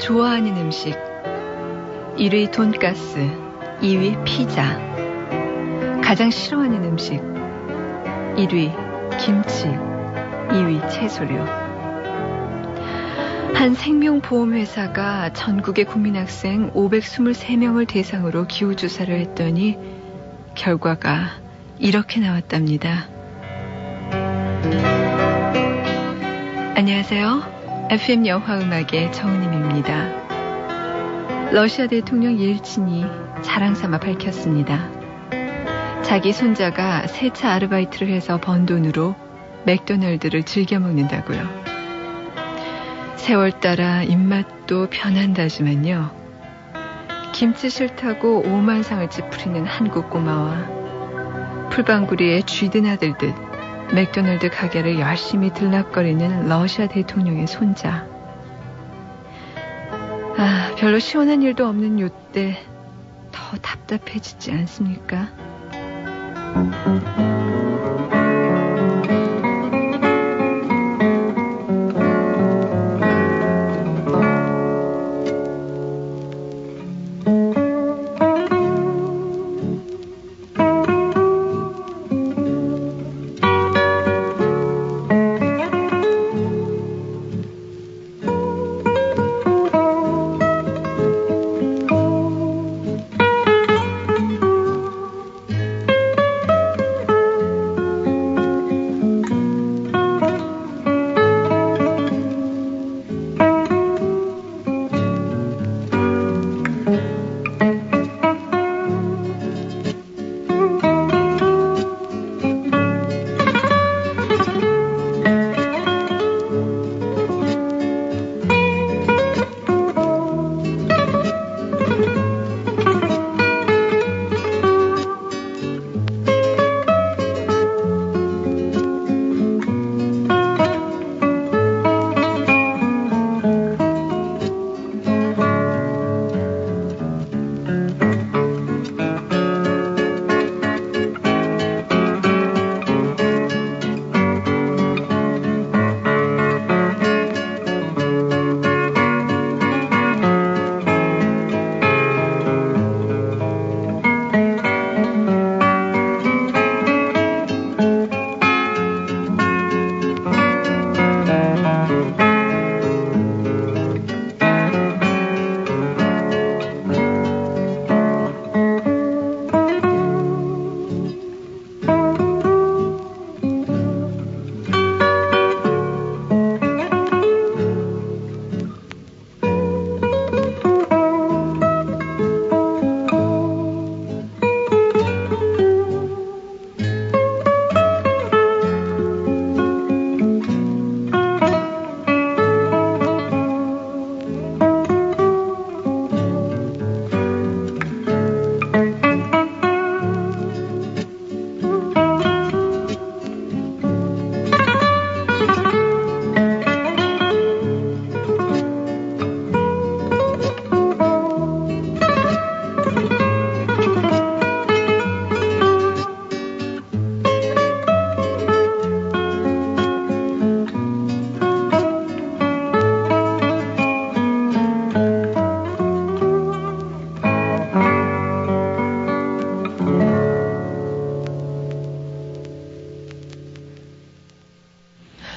좋아하는 음식 1위 돈가스, 2위 피자. 가장 싫어하는 음식 1위 김치, 2위 채소류. 한 생명보험회사가 전국의 국민학생 523명을 대상으로 기후조사를 했더니 결과가 이렇게 나왔답니다. 안녕하세요. FM 영화음악의 정은임입니다. 러시아 대통령 옐친이 자랑삼아 밝혔습니다. 자기 손자가 세차 아르바이트를 해서 번 돈으로 맥도날드를 즐겨 먹는다고요. 세월 따라 입맛도 변한다지만요. 김치 싫다고 오만상을 찌푸리는 한국 꼬마와 풀방구리에 쥐든 아들듯 맥도날드 가게를 열심히 들락거리는 러시아 대통령의 손자. 별로 시원한 일도 없는 요때 더 답답해지지 않습니까?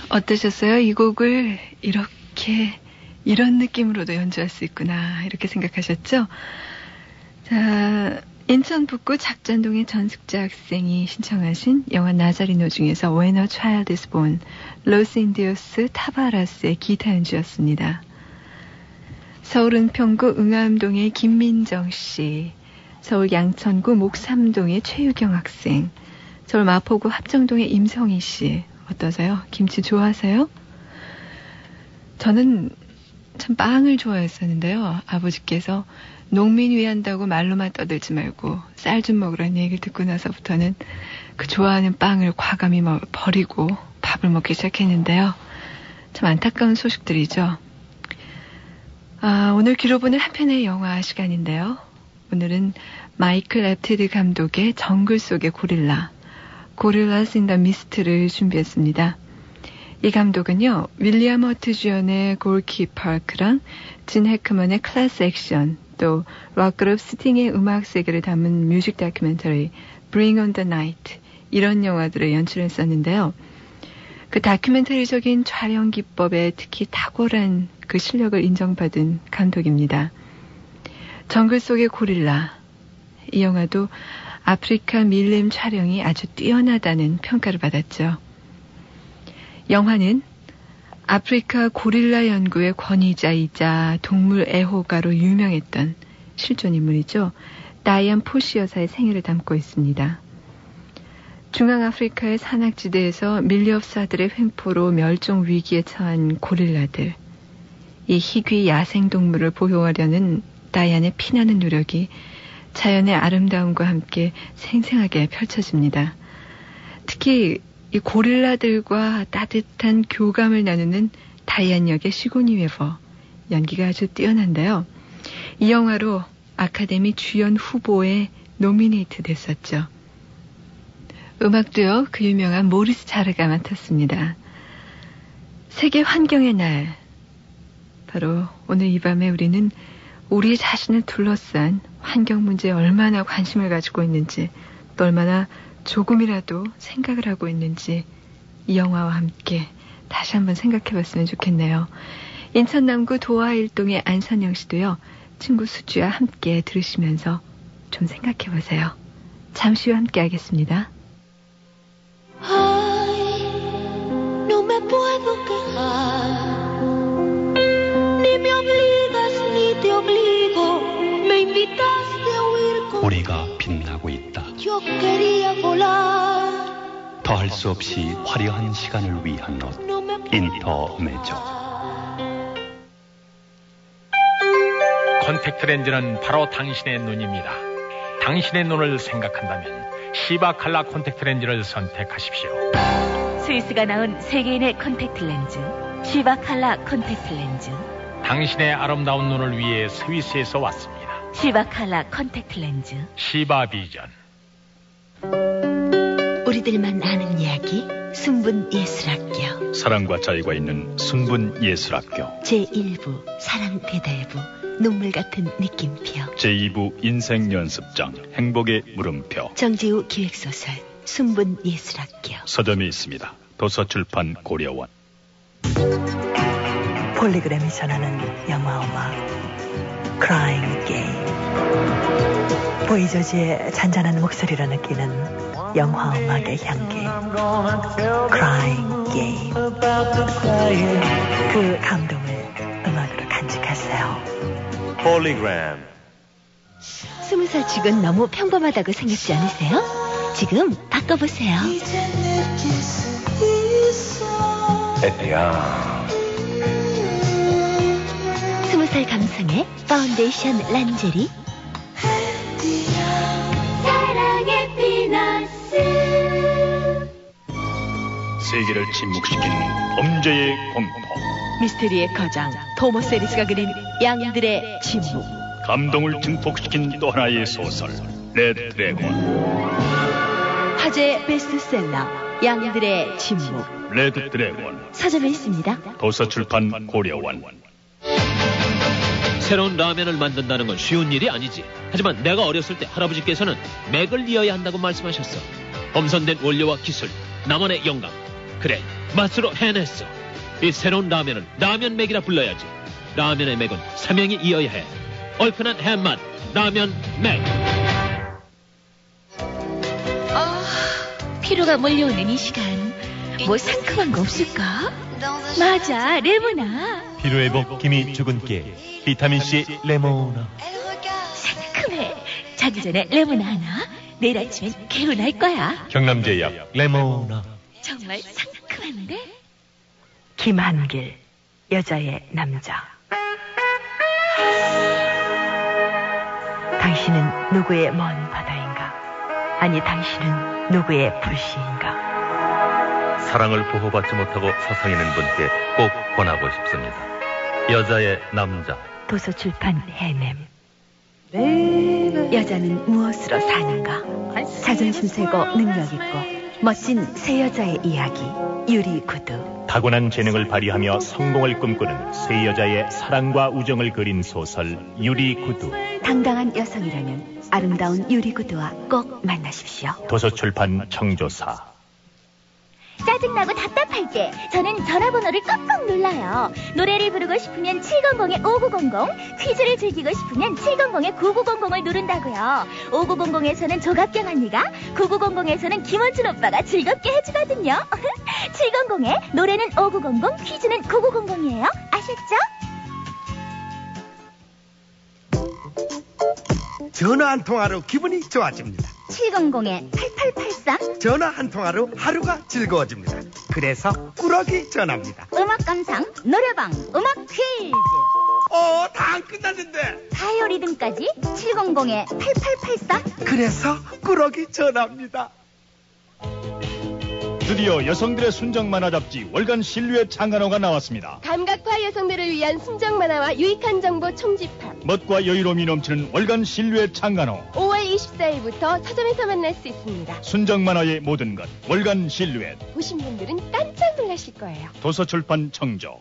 어떠셨어요? 이 곡을 이런 느낌으로도 연주할 수 있구나 이렇게 생각하셨죠? 자, 인천 북구 작전동의 전숙자 학생이 신청하신 영화 나자리노 중에서 When a Child is Born, 로스 인디오스 타바라스의 기타 연주였습니다. 서울 은평구 응암동의 김민정 씨, 서울 양천구 목삼동의 최유경 학생, 서울 마포구 합정동의 임성희 씨, 어떠세요? 김치 좋아하세요? 저는 참 빵을 좋아했었는데요. 아버지께서 농민 위한다고 말로만 떠들지 말고 쌀 좀 먹으라는 얘기를 듣고 나서부터는 그 좋아하는 빵을 과감히 버리고 밥을 먹기 시작했는데요. 참 안타까운 소식들이죠. 오늘 귀로 보는 한 편의 영화 시간인데요. 오늘은 마이클 앱티드 감독의 정글 속의 고릴라스 인 더 미스트를 준비했습니다. 이 감독은요, 윌리엄 허트 주연의 골키 파크랑 진 해크먼의 클래스 액션, 또 락그룹 스팅의 음악 세계를 담은 뮤직 다큐멘터리 Bring on the Night, 이런 영화들을 연출했었는데요. 그 다큐멘터리적인 촬영 기법에 특히 탁월한 그 실력을 인정받은 감독입니다. 정글 속의 고릴라, 이 영화도 아프리카 밀림 촬영이 아주 뛰어나다는 평가를 받았죠. 영화는 아프리카 고릴라 연구의 권위자이자 동물 애호가로 유명했던 실존 인물이죠. 다이안 포시 여사의 생애를 담고 있습니다. 중앙아프리카의 산악지대에서 밀렵사들의 횡포로 멸종 위기에 처한 고릴라들, 이 희귀 야생동물을 보호하려는 다이안의 피나는 노력이 자연의 아름다움과 함께 생생하게 펼쳐집니다. 특히 이 고릴라들과 따뜻한 교감을 나누는 다이안 역의 시고니 웨버, 연기가 아주 뛰어난데요. 이 영화로 아카데미 주연 후보에 노미네이트 됐었죠. 음악도요, 그 유명한 모리스 자르가 맡았습니다. 세계 환경의 날, 바로 오늘 이 밤에 우리는 우리 자신을 둘러싼 환경 문제에 얼마나 관심을 가지고 있는지, 또 얼마나 조금이라도 생각을 하고 있는지 이 영화와 함께 다시 한번 생각해 봤으면 좋겠네요. 인천 남구 도화일동의 안선영 씨도요, 친구 수지와 함께 들으시면서 좀 생각해 보세요. 잠시 후 함께 하겠습니다. Ay, no me puedo quejar, ni me obligas ni te obligo, me invitaste a huir con... 우리가 빛나고 있다. Yo quería volar. 더할 수 없이 화려한 시간을 위한 옷, 인터메조. 콘택트 렌즈는 바로 당신의 눈입니다. 당신의 눈을 생각한다면 시바칼라 콘택트 렌즈를 선택하십시오. 스위스가 낳은 세계인의 콘택트 렌즈, 시바칼라 콘택트 렌즈. 당신의 아름다운 눈을 위해 스위스에서 왔습니다. 시바칼라 콘택트 렌즈. 시바비전. 우리들만 아는 이야기, 순분 예술학교. 사랑과 자유가 있는 순분 예술학교. 제1부 사랑 대대부, 눈물 같은 느낌표. 제2부 인생 연습장, 행복의 물음표. 정지우 기획소설, 순분 예술학교. 서점이 있습니다. 도서출판 고려원. 폴리그램이 전하는 영화음악 Crying Game. 보이저지의 잔잔한 목소리로 느끼는 영화음악의 향기 Crying Game. 그 감동을 음악으로 간직하세요. 폴리그램. 20살 치곤 너무 평범하다고 생각지 않으세요? 지금 바꿔보세요. 에피아. 20살 감성의 파운데이션 란제리. 사랑의 피너스. 세계를 침묵시킨 범죄의 공포. 미스테리의 거장 토머스 해리스가 그린 양들의 침묵. 감동을 증폭시킨 또 하나의 소설 레드 드래곤. 화제 베스트셀러 양들의 침묵. 레드 드래곤. 서점에 있습니다. 도서출판 고려원. 새로운 라면을 만든다는 건 쉬운 일이 아니지. 하지만 내가 어렸을 때 할아버지께서는 맥을 이어야 한다고 말씀하셨어. 엄선된 원료와 기술, 나만의 영감. 그래, 맛으로 해냈어. 이 새로운 라면은 라면 맥이라 불러야지. 라면의 맥은 삼형이 이어야 해. 얼큰한 해맛, 라면 맥. 피로가 몰려오는 이 시간, 뭐 상큼한 거 없을까? 맞아, 레모나. 피로회복 기미 주근깨 비타민C 레모나. 상큼해. 자기 전에 레모나 하나. 내일 아침엔 개운할 거야. 경남제약 레모나. 정말 상큼한데? 김한길, 여자의 남자. 당신은 누구의 먼 바다인가? 아니, 당신은 누구의 불씨인가? 사랑을 보호받지 못하고 서성이는 분께 꼭 권하고 싶습니다. 여자의 남자. 도서출판 해냄. 여자는 무엇으로 사는가? 자존심 세고 능력 있고 멋진 새 여자의 이야기. 유리구두. 타고난 재능을 발휘하며 성공을 꿈꾸는 세 여자의 사랑과 우정을 그린 소설 유리구두. 당당한 여성이라면 아름다운 유리구두와 꼭 만나십시오. 도서출판 청조사. 짜증나고 답답할 때 저는 전화번호를 꾹꾹 눌러요. 노래를 부르고 싶으면 700-5900, 퀴즈를 즐기고 싶으면 700-9900을 누른다고요. 5900에서는 조갑경 언니가, 9900에서는 김원준 오빠가 즐겁게 해주거든요. 700에 노래는 5900, 퀴즈는 9900이에요. 아셨죠? 전화 한 통화로 기분이 좋아집니다. 700-8883 전화 한 통화로 하루가 즐거워집니다. 그래서 꾸러기 전화입니다. 음악 감상, 노래방, 음악 퀴즈. 다 안 끝났는데. 바이오 리듬까지 700-8883 그래서 꾸러기 전화입니다. 드디어 여성들의 순정 만화 잡지 월간 실루엣 장간호가 나왔습니다. 감각파 여성들을 위한 순정 만화와 유익한 정보 총집합. 멋과 여유로움이 넘치는 월간 실루엣 장간호. 5월 24일부터 서점에서 만날 수 있습니다. 순정 만화의 모든 것 월간 실루엣. 보신 분들은 깜짝 놀라실 거예요. 도서출판 청조.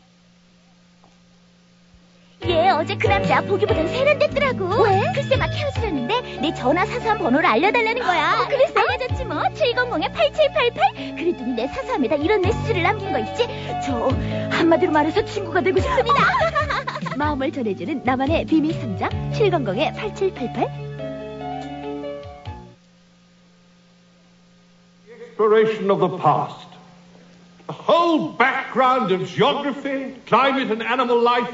얘 어제 그 남자 보기보단 세련됐더라고. 왜? 글쎄 막 헤어지려는데 내 전화 사서한 번호를 알려달라는 거야. 그래서 알려줬지 뭐. 700-8788. 그랬더니 내 사서함에다 이런 메시지를 남긴 거 있지. 저 한마디로 말해서 친구가 되고 싶습니다. 마음을 전해주는 나만의 비밀 상자 700-8788. Exploration of the past. The whole background of geography, climate and animal life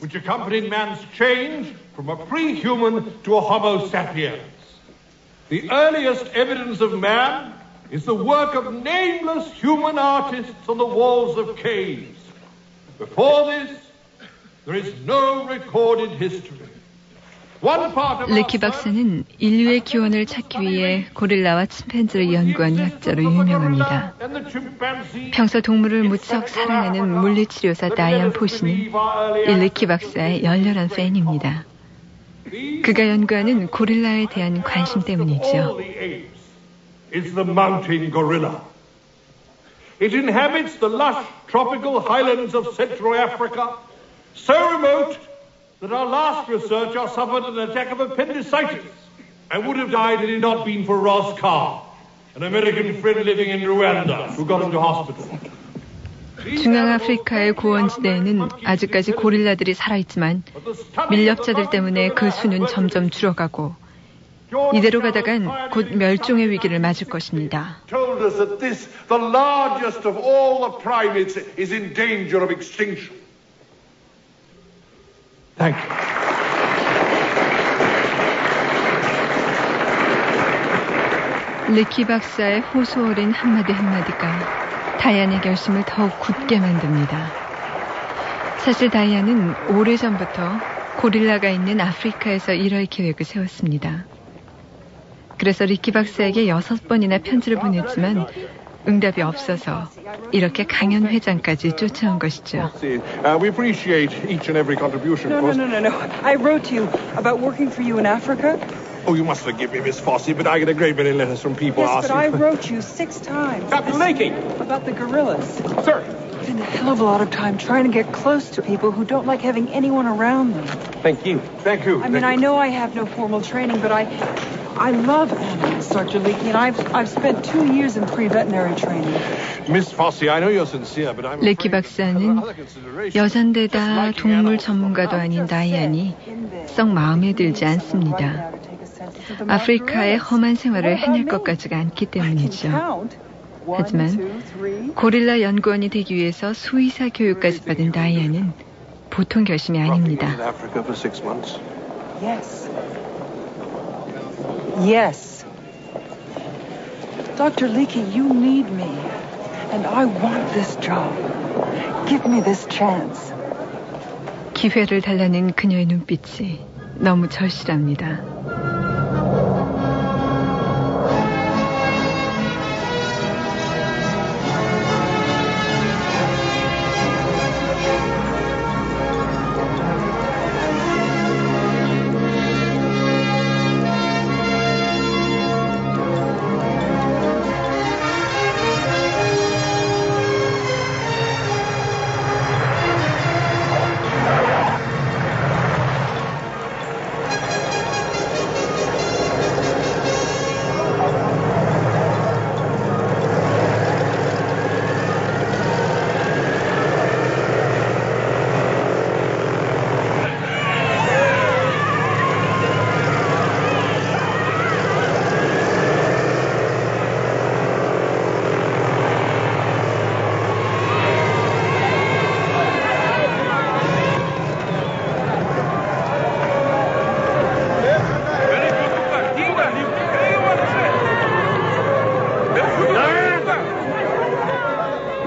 which accompanied man's change from a pre-human to a Homo sapiens. The earliest evidence of man is the work of nameless human artists on the walls of caves. Before this, there is no recorded history. 레키 박사는 인류의 기원을 찾기 위해 고릴라와 침팬지를 연구한 학자로 유명합니다. 평소 동물을 무척 사랑하는 물리치료사 다이안 포시는 이 레키 박사의 열렬한 팬입니다. 그가 연구하는 고릴라에 대한 관심 때문이죠. It's the mountain gorilla. It inhabits the lush tropical highlands of Central Africa, so remote that our last researcher suffered an attack of appendicitis and would have died had it not been for Ross Carr, an American friend living in Rwanda, who got him to hospital. 중앙아프리카의 고원지대에는 아직까지 고릴라들이 살아있지만 밀렵자들 때문에 그 수는 점점 줄어가고 이대로 가다간 곧 멸종의 위기를 맞을 것입니다. Told us that this, the largest of all the primates, is in danger of extinction. Thank you. 레키 박사의 호소 어린 한마디 한마디가 다이안의 결심을 더욱 굳게 만듭니다. 사실 다이안은 오래전부터 고릴라가 있는 아프리카에서 일할 계획을 세웠습니다. 그래서 리키 박사에게 6번이나 편지를 보냈지만 응답이 없어서 이렇게 강연 회장까지 쫓아온 것이죠. We appreciate each and every contribution. No. I wrote to you about working for you in Africa. Oh, you must forgive me, Miss Fossey, but I get a great many letters from people asking. Yes, but I wrote you 6 times. Captain Lakey! About the gorillas. Sir! I spend a hell of a lot of time trying to get close to people who don't like having anyone around them. Thank you. Thank you. I mean, I know I have no formal training, but I love animals, Dr. Leakey, and I've spent 2 years in pre-veterinary training. Miss Fossey, I know you're sincere, but I'm 레키 박사는 여잔데다 동물 전문가도 아닌 다이안이 썩 마음에 들지 않습니다. 아프리카의 험한 생활을 해낼 것 같지가 않기 때문이죠. 하지만 고릴라 연구원이 되기 위해서 수의사 교육까지 받은 다이안은 보통 결심이 아닙니다. Yes. Dr. Leakey, you need me. And I want this job. Give me this chance. 기회를 달라는 그녀의 눈빛이 너무 절실합니다.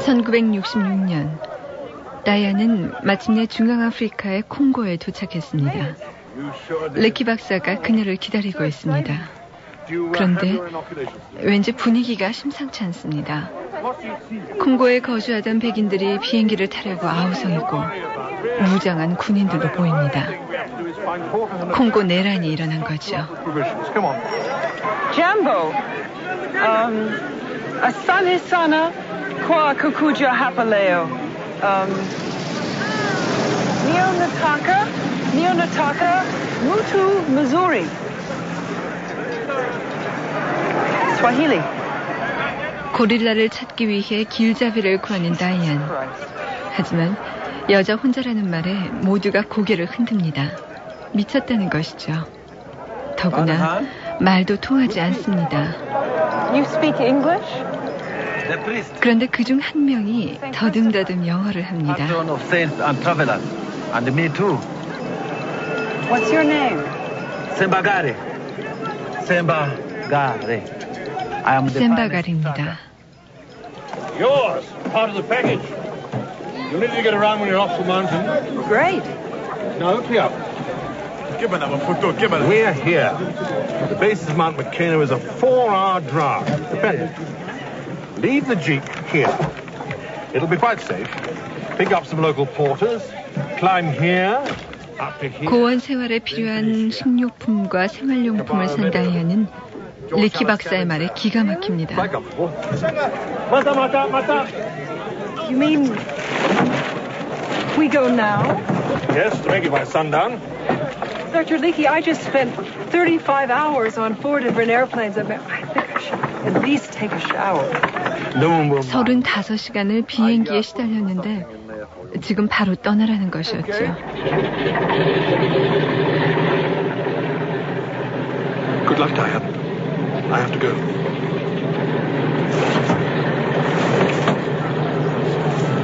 1966년 다이안은 마침내 중앙아프리카의 콩고에 도착했습니다. 레키 박사가 그녀를 기다리고 있습니다. 그런데 왠지 분위기가 심상치 않습니다. 콩고에 거주하던 백인들이 비행기를 타려고 아우성이고 무장한 군인들도 보입니다. 콩고 내란이 일어난 거죠. Jambo, asante sana kwa kukuja hapa leo. Neonataka, mutu mzuri. Swahili. 고릴라를 찾기 위해 길잡이를 구하는 다이안. 하지만 여자 혼자라는 말에 모두가 고개를 흔듭니다. 미쳤다는 것이죠. 더구나 말도 통하지 않습니다. You speak English? 그런데 그중 한 명이 더듬더듬 영어를 합니다. And me too. What's your name? Sembagare. I am the 셈바가리입니다. Yours, part of the package. You'll need to get around when you're off the mountain. Great. No, clear. We're here. The base of Mount McKenna is a 4-hour drive. Dependent. Leave the Jeep here. It'll be quite safe. Pick up some local porters. Climb here. 고원 생활에 필요한 식료품과 생활용품을 산 다이안은 레키 박사의 말에 기가 막힙니다. You mean we go now? Yes, to make it by sundown. Dr. Leakey, I just spent 35 hours on 4 different airplanes. I think I should at least take a shower. 35시간을 비행기에 시달렸는데 지금 바로 떠나라는 것이었죠. Good luck, Diane. I have to go.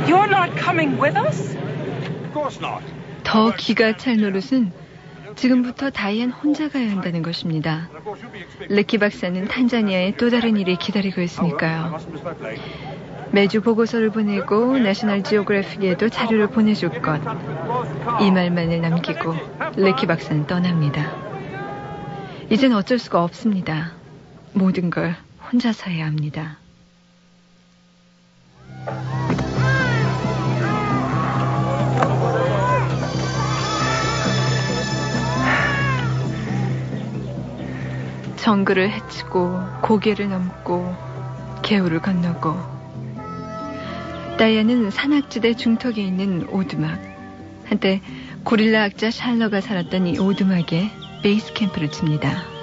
You're not coming with us? Of course not. 더 기가 찰 노릇은 지금부터 다이안 혼자 가야 한다는 것입니다. 레키 박사는 탄자니아에 또 다른 일이 기다리고 있으니까요. 매주 보고서를 보내고 내셔널 지오그래픽에도 자료를 보내줄 것. 이 말만을 남기고 레키 박사는 떠납니다. 이젠 어쩔 수가 없습니다. 모든 걸 혼자서 해야 합니다. 정글을 헤치고 고개를 넘고 개울을 건너고 다이안은 산악지대 중턱에 있는 오두막, 한때 고릴라 학자 샬러가 살았던 이 오두막에 베이스 캠프를 칩니다.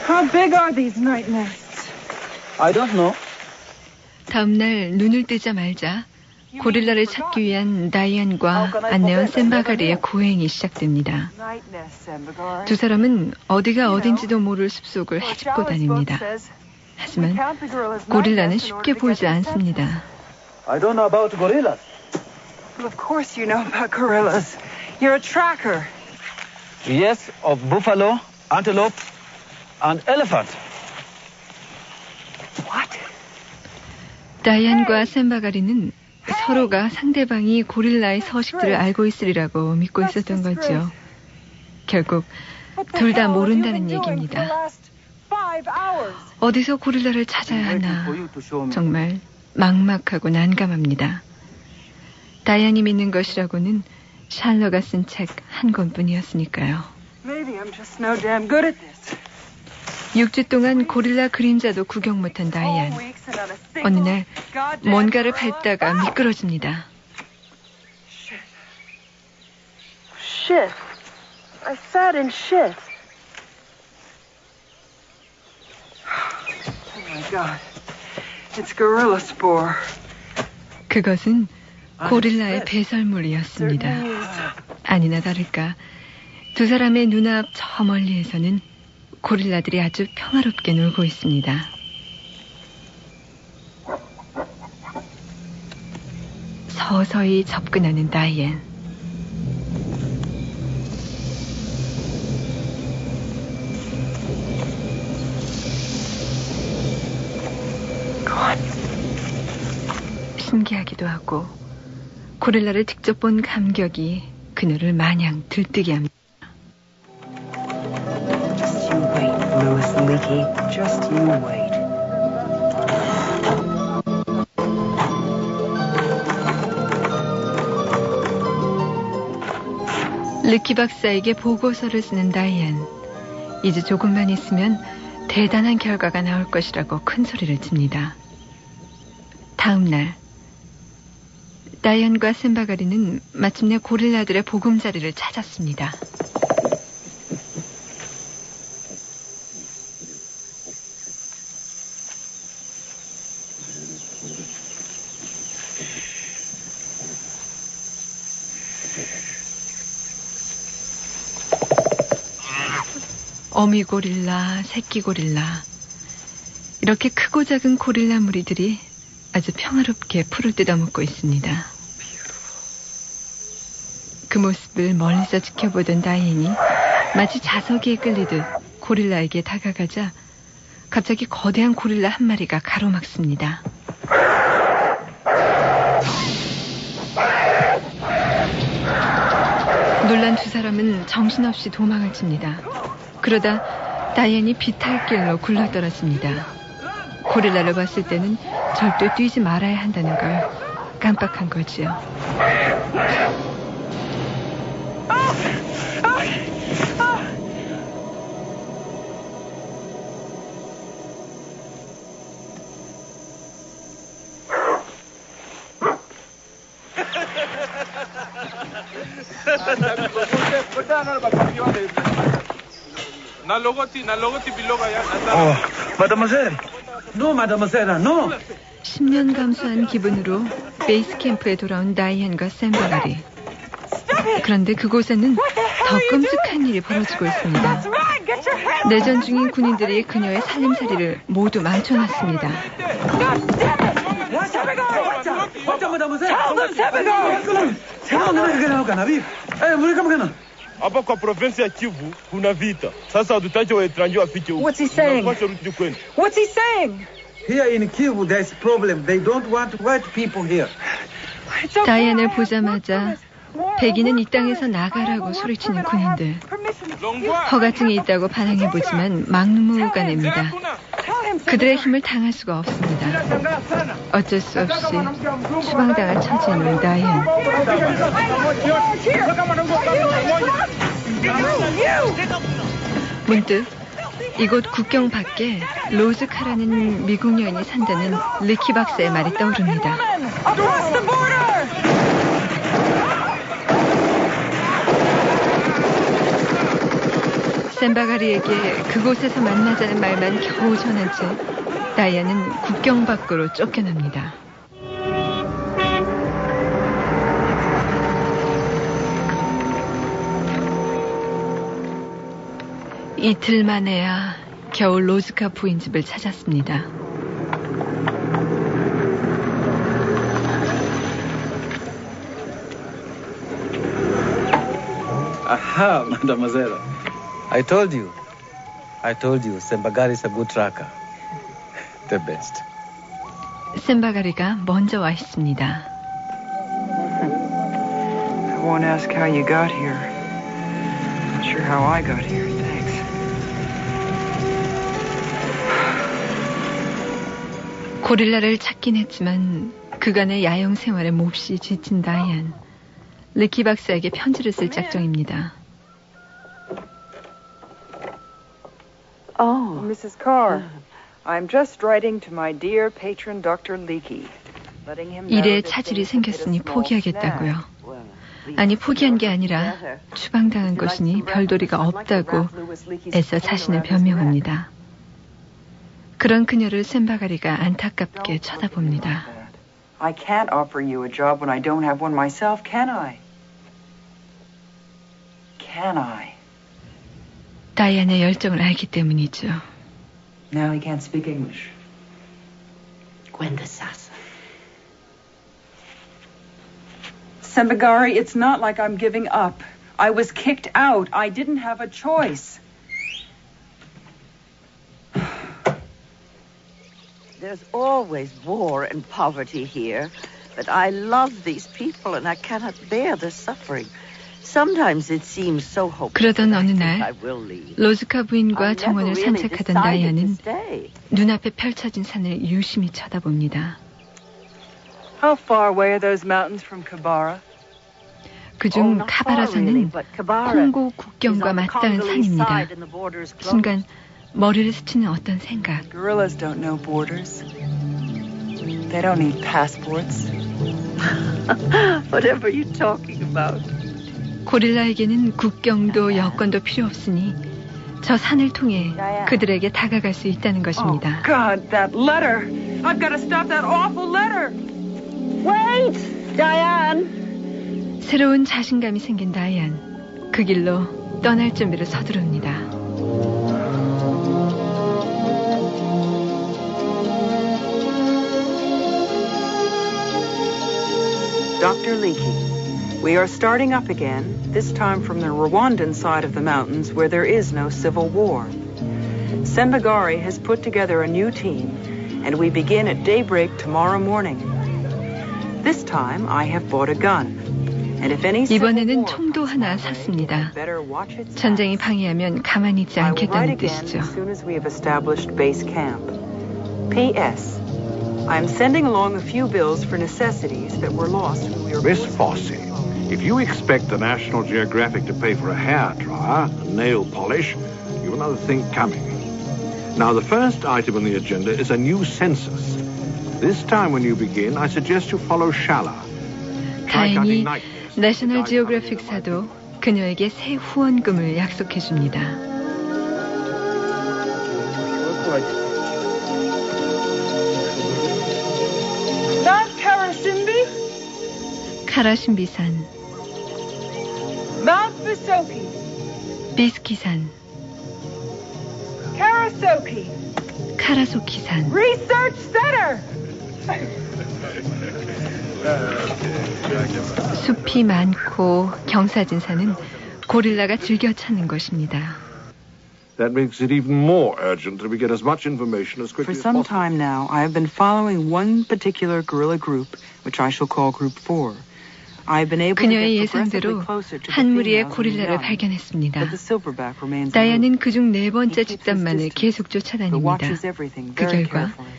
How big are these night nests? I don't know. 다음 날 눈을 뜨자마자 고릴라를 찾기 위한 다이안과 안내원 셈바가리의 고행이 시작됩니다. 두 사람은 어디가 어딘지도 모를 숲속을 헤집고 다닙니다. 하지만 고릴라는 쉽게 보이지 않습니다. I don't know about gorillas. Well, of course you know about gorillas. You're a tracker. Yes, of buffalo, antelope, and elephant. What? 다이안과 셈바가리는 서로가 상대방이 고릴라의 서식들을 알고 있으리라고 믿고 있었던 거죠. 결국 둘 다 모른다는 얘기입니다. 어디서 고릴라를 찾아야 하나 정말 막막하고 난감합니다. 다이안이 믿는 것이라고는 샬러가 쓴 책 한 권뿐이었으니까요. 6주 동안 고릴라 그림자도 구경 못한 다이안. 어느 날 뭔가를 밟다가 미끄러집니다. Shit. I sat in shit. Oh my God. It's gorilla spore. 그것은 고릴라의 배설물이었습니다. 아니나 다를까 두 사람의 눈앞 저 멀리에서는 고릴라들이 아주 평화롭게 놀고 있습니다. 서서히 접근하는 다이앤. 신기하기도 하고 고릴라를 직접 본 감격이 그녀를 마냥 들뜨게 합니다. Just you wait, Louis Leakey. Just you wait. 르키 박사에게 보고서를 쓰는 다이앤. 이제 조금만 있으면 대단한 결과가 나올 것이라고 큰 소리를 칩니다. 다음 날 다이앤과 샘바가리는 마침내 고릴라들의 보금자리를 찾았습니다. 어미 고릴라, 새끼 고릴라, 이렇게 크고 작은 고릴라 무리들이 아주 평화롭게 풀을 뜯어먹고 있습니다. 그 모습을 멀리서 지켜보던 다이앤이 마치 자석에 끌리듯 고릴라에게 다가가자 갑자기 거대한 고릴라 한 마리가 가로막습니다. 놀란 두 사람은 정신없이 도망을 칩니다. 그러다 다이앤이 비탈길로 굴러떨어집니다. 고릴라를 봤을 때는 절대 뛰지 말아야 한다는 걸 깜빡한 거지요. Mademoiselle. No, mademoiselle, no. 10년 감수한 기분으로 베이스 캠프에 돌아온 다이앤과 샘바가리. 그런데 그곳에는 더 끔찍한 일이 벌어지고 있습니다. 내전 중인 군인들이 그녀의 살림살이를 모두 망쳐놨습니다. Hapa kwa provinsi ya Kivu kuna vita. Sasa hatutaki waetranje wafike huko. What's he saying? What's he saying? Here in Kivu there's a problem. They don't want white people here. 다이앤을 보자마자 백인은 이 땅에서 나가라고 소리치는 군인들. 허가증이 있다고 반항해보지만 막무가내입니다. 그들의 힘을 당할 수가 없습니다. 어쩔 수 없이 추방당할 처지에 놓인 다이앤. 문득 이곳 국경 밖에 로즈카라는 미국 여인이 산다는 르키 박사의 말이 떠오릅니다. 샘바가리에게 그곳에서 만나자는 말만 겨우 전한 채 다이앤은 국경 밖으로 쫓겨납니다. 이틀 만에야 겨우 로즈카 부인 집을 찾았습니다. Aha, mademoiselle. I told you, Sembagari is a good tracker. The best. 샘바가리가 먼저 와 있습니다. I won't ask how you got here. Not sure how I got here, thanks. 고릴라를 찾긴 했지만 그간의 야영 생활에 몹시 지친 다이앤. 르키 박사에게 편지를 쓸 작정입니다. Oh, Mrs. Carr, I'm just writing to my dear patron Dr. Leakey. 일에 차질이 생겼으니 포기하겠다고요. 아니, 포기한 게 아니라 추방당한 것이니 별도리가 없다고 애써 자신을 변명합니다. 그런 그녀를 샘바가리가 안타깝게 쳐다봅니다. I can't offer you a job when I don't have one myself, can I? Can I? 다이안의 열정을 알기 때문이죠. Now he can't speak English. Gwenda Sasa. Sembagari, it's not like I'm giving up. I was kicked out. I didn't have a choice. There's always war and poverty here, but I love these people and I cannot bear the suffering. Sometimes it seems so hopeless. 그러던 어느 날 로즈카 부인과 정원을 산책하던 다이아는 눈앞에 펼쳐진 산을 유심히 쳐다봅니다. How far away are those mountains from Kabara? 그중 카바라산은 콩고 국경과 맞닿은 산입니다. 순간 머리를 스치는 어떤 생각. Gorillas don't know borders. They don't need passports. Whatever are you talking about? 고릴라에게는 국경도 여권도 필요 없으니 저 산을 통해 그들에게 다가갈 수 있다는 것입니다. Oh God, that letter! I've got to stop that awful letter. Wait, Diane. 새로운 자신감이 생긴 다이안. 그 길로 떠날 준비를 서두릅니다. Dr. Leakey, we are starting up again, this time from the Rwandan side of the mountains where there is no civil war. Sembagari has put together a new team, and we begin at daybreak tomorrow morning. This time I have bought a gun. And if any 이번에는 총도 하나 샀습니다. 전쟁이 방해하면 가만히 있지 않겠다는 뜻이죠. As soon as we have established base camp. P.S. I am sending along a few bills for necessities that were lost when we were... Miss Fossey, if you expect the National Geographic to pay for a hairdryer, a nail polish, you've another thing coming. Now, the first item on the agenda is a new census. This time when you begin, I suggest you follow Shala. 다행히 내셔널 지오그래픽사도 그녀에게 새 후원금을 약속해 줍니다. Mount Karasimbi? 카라신비산, Mount Bisoki, 비스키산, Karasoki, 카라소키산. Research Center! 숲이 많고 경사진 산은 고릴라가 즐겨 찾는 것입니다. That makes it even more urgent that we get as much information as quickly For as some possible. time now, I have been following one particular guerrilla group, which I shall call Group 4. I've been able to 그녀의 get progressively 예상대로 closer to the 한 무리의 females and the 고릴라를 young, 발견했습니다. but the silverback remains aloof. 다이아는 그중 네 번째 He keeps his 집단만을 distance, 계속 but 쫓아다닙니다. watches everything 그 very 결과 carefully.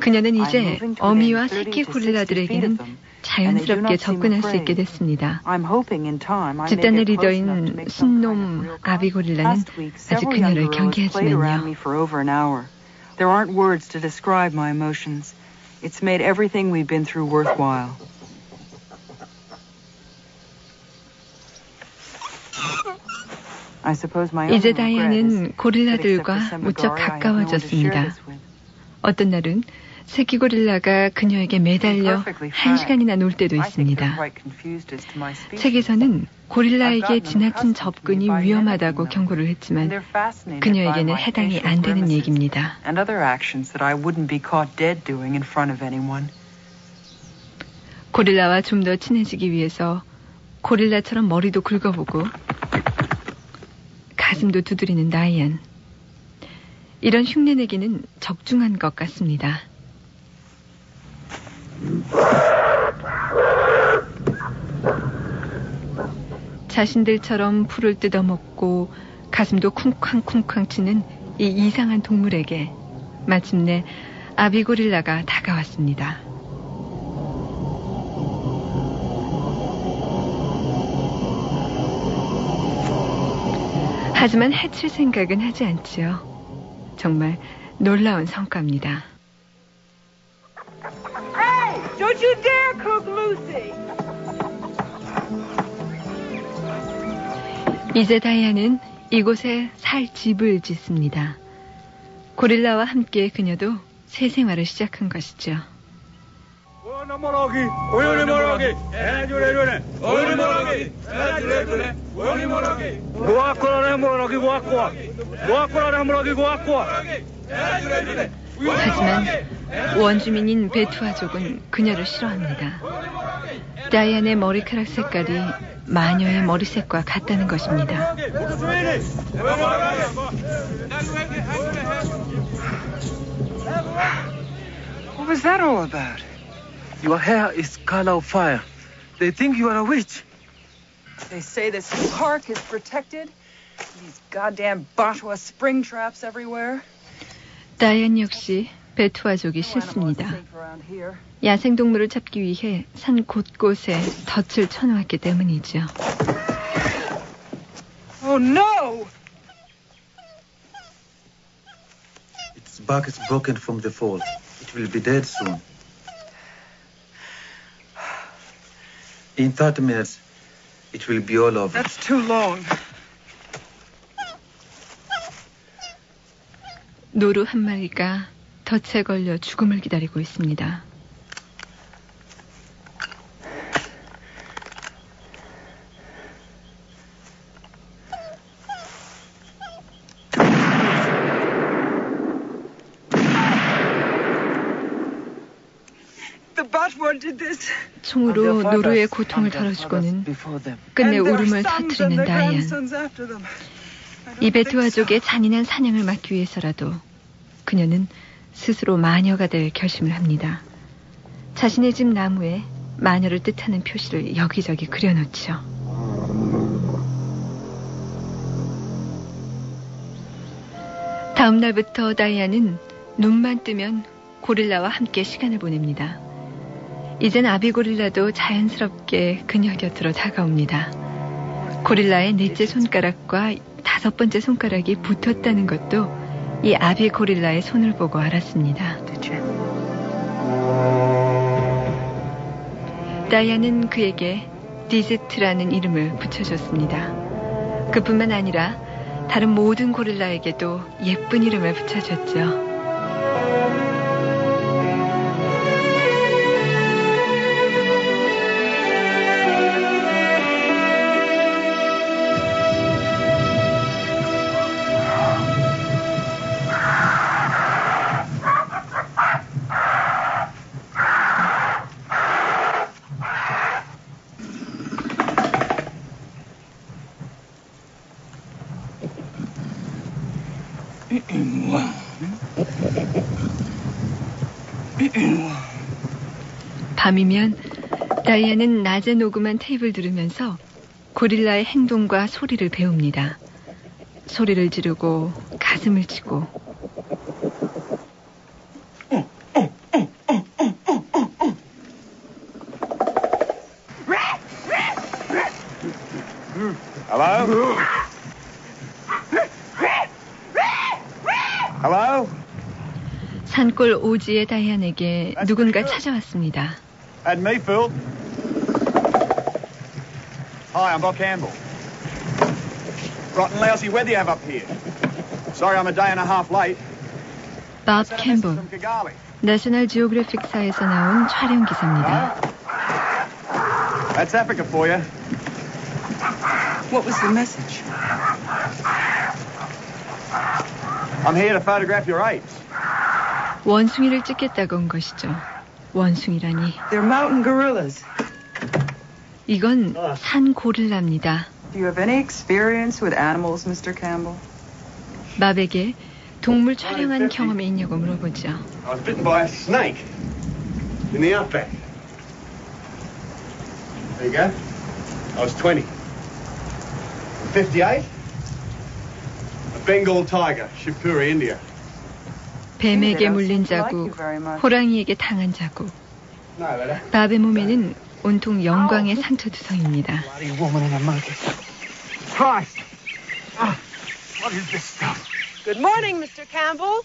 그녀는 I'm 이제 moving to 어미와 within 30 새끼 to 60 feet 고릴라들에게는 of them, and they do 자연스럽게 not seem 접근할 수 있게 afraid. 됐습니다. I'm hoping in time I may 집단의 get close enough to 리더인 make some kind of 순놈 real 아비 고릴라는 Last week, 아직 several young 그녀를 gorillas played around me 경계하지만요. for over an hour. There aren't words to describe my emotions. It's made everything we've been through worthwhile. I suppose my only 이제 regret is 다이아는 that except for 고릴라들과 Sembagari, 무척 I have no one to share 가까워졌습니다. this with. 어떤 날은 새끼 고릴라가 그녀에게 매달려 한 시간이나 놀 때도 I think they're 있습니다. quite confused as to my speech. 책에서는 고릴라에게 지나친 접근이 위험하다고 경고를 했지만 They're fascinated by 그녀에게는 my 해당이 facial 안 되는 grimaces 얘기입니다. and other actions that I wouldn't be caught dead doing in front of anyone. 고릴라와 좀 더 친해지기 위해서 고릴라처럼 머리도 긁어보고 가슴도 두드리는 다이안. 이런 흉내내기는 적중한 것 같습니다. 자신들처럼 풀을 뜯어먹고 가슴도 쿵쾅쿵쾅 치는 이 이상한 동물에게 마침내 아비 고릴라가 다가왔습니다. 하지만 해칠 생각은 하지 않지요. 정말 놀라운 성과입니다. Hey! Don't you dare cook Lucy! 이제 다이아는 이곳에 살 집을 짓습니다. 고릴라와 함께 그녀도 새 생활을 시작한 것이죠. What 하지만 원주민인 베투아족은 그녀를 싫어합니다. 다이안의 머리카락 색깔이 마녀의 머리색과 같다는 것입니다. What was that all about? Your hair is color of fire. They think you are a witch. They say this park is protected. These goddamn Botwa spring traps everywhere. 다이안 역시 베투아족이 싫습니다. 야생동물을 잡기 위해 산 곳곳에 덫을 쳐놓았기 때문이죠. Oh no! Its back is broken from the fall. It will be dead soon. In 30 minutes, it will be all over. That's too long. 노루 한 마리가 덫에 걸려 죽음을 기다리고 있습니다. 총으로 노루의 고통을 덜어주고는 끝내 울음을 터뜨리는 다이안. 이 베투아족의 잔인한 사냥을 막기 위해서라도 그녀는 스스로 마녀가 될 결심을 합니다. 자신의 집 나무에 마녀를 뜻하는 표시를 여기저기 그려놓죠. 다음 날부터 다이안은 눈만 뜨면 고릴라와 함께 시간을 보냅니다. 이젠 아비 고릴라도 자연스럽게 그녀 곁으로 다가옵니다. 고릴라의 넷째 손가락과 5번째 손가락이 붙었다는 것도 이 아비 고릴라의 손을 보고 알았습니다. 다이안은 그에게 디제트라는 이름을 붙여줬습니다. 그뿐만 아니라 다른 모든 고릴라에게도 예쁜 이름을 붙여줬죠. 밤이면 다이안은 낮에 녹음한 테이프를 들으면서 고릴라의 행동과 소리를 배웁니다. 소리를 지르고 가슴을 치고 Hello? Hello? 산골 오지의 다이안에게 누군가 찾아왔습니다. That's me, Phil. Hi, I'm Bob Campbell. Rotten lousy weather you have up here. Sorry I'm a day and a half late. 밥 캠볼, 내셔널 지오그래픽사에서 나온 촬영 기사입니다. That's Africa for you. What was the message? I'm here to photograph your apes. 원숭이를 찍겠다고 온 것이죠. 원숭이라니. They're mountain gorillas. 이건 산 고릴라입니다. Do you have any experience with animals, Mr. Campbell? 밥에게 동물 촬영한 경험이 있냐고 물어보죠. I was bitten by a snake in the outback. There you go. I was 20. I'm 58. A Bengal tiger, Shivpuri, India. 뱀에게 물린 자국, 호랑이에게 당한 자국. 밥의 몸에는 온통 영광의 상처투성입니다. Good morning, Mr. Campbell.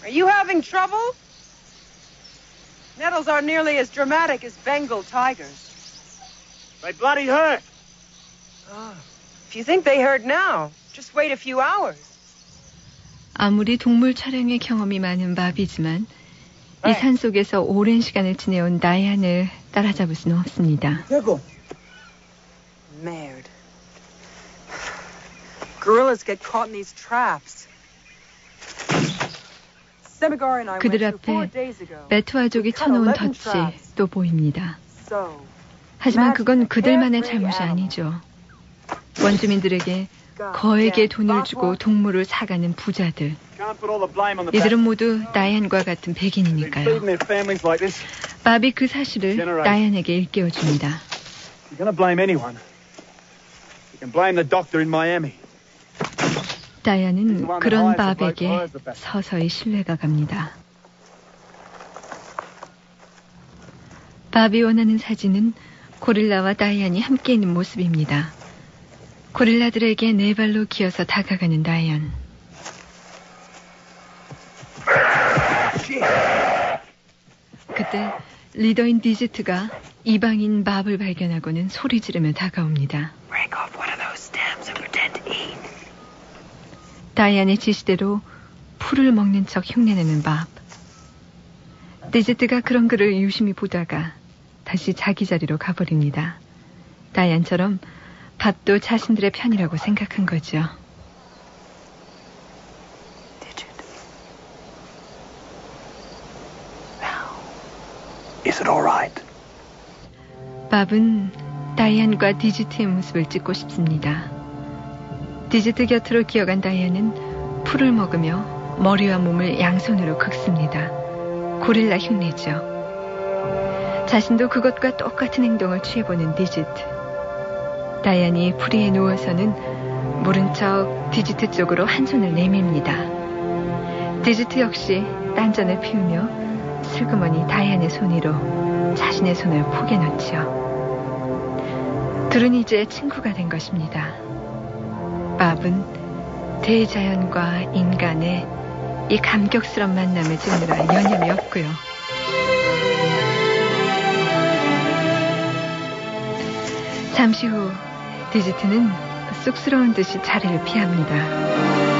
Are you having trouble? Nettles aren't nearly as dramatic as Bengal tigers. They bloody hurt. If you think they hurt now, just wait a few hours. 아무리 동물 촬영의 경험이 많은 바비지만 이 산속에서 오랜 시간을 지내온 다이안을 따라잡을 수는 없습니다. Merde. Gorillas get caught in these traps. 그들 앞에 메투아족이 쳐놓은 덫이 또 보입니다. 하지만 그건 그들만의 잘못이 아니죠. 원주민들에게 거액의 돈을 주고 동물을 사가는 부자들. 이들은 모두 다이안과 같은 백인이니까요. 밥이 그 사실을 다이안에게 일깨워줍니다. 다이안은 그런 밥에게 서서히 신뢰가 갑니다. 밥이 원하는 사진은 고릴라와 다이안이 함께 있는 모습입니다. 고릴라들에게 네 발로 기어서 다가가는 다이안. 그때 리더인 디지트가 이방인 밥을 발견하고는 소리 지르며 다가옵니다. 다이안의 지시대로 풀을 먹는 척 흉내내는 밥. 디지트가 그런 그를 유심히 보다가 다시 자기 자리로 가버립니다. 다이안처럼 밥도 자신들의 편이라고 생각한 거죠. Is it all right? 밥은 다이안과 디지트의 모습을 찍고 싶습니다. 디지트 곁으로 기어간 다이안은 풀을 먹으며 머리와 몸을 양손으로 긁습니다. 고릴라 흉내죠. 자신도 그것과 똑같은 행동을 취해보는 디지트. 다이안이 풀이에 누워서는 모른 척 디지트 쪽으로 한 손을 내밉니다. 디지트 역시 딴전을 피우며 슬그머니 다이안의 손 위로 자신의 손을 포개 놓지요. 둘은 이제 친구가 된 것입니다. 밥은 대자연과 인간의 이 감격스러운 만남을 찍느라 여념이 없고요. 잠시 후 디지트는 쑥스러운 듯이 자리를 피합니다.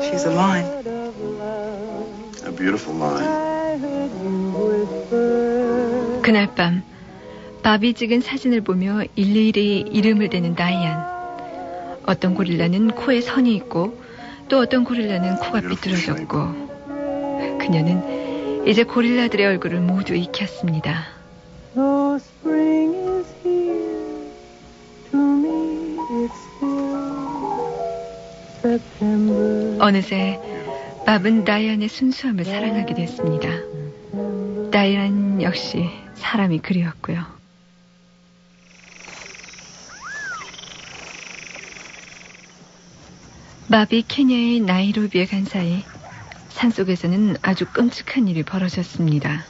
She's a line. A beautiful line. 그날 밤 밥이 찍은 사진을 보며 일일이 이름을 대는 다이안. 어떤 고릴라는 코에 선이 있고 또 어떤 고릴라는 코가 삐뚤어졌고 그녀는 이제 고릴라들의 얼굴을 모두 익혔습니다. 어느새 밥은 다이안의 순수함을 사랑하게 됐습니다. 다이안 역시 사람이 그리웠고요. 밥이 케냐의 나이로비에 간 사이 산속에서는 아주 끔찍한 일이 벌어졌습니다.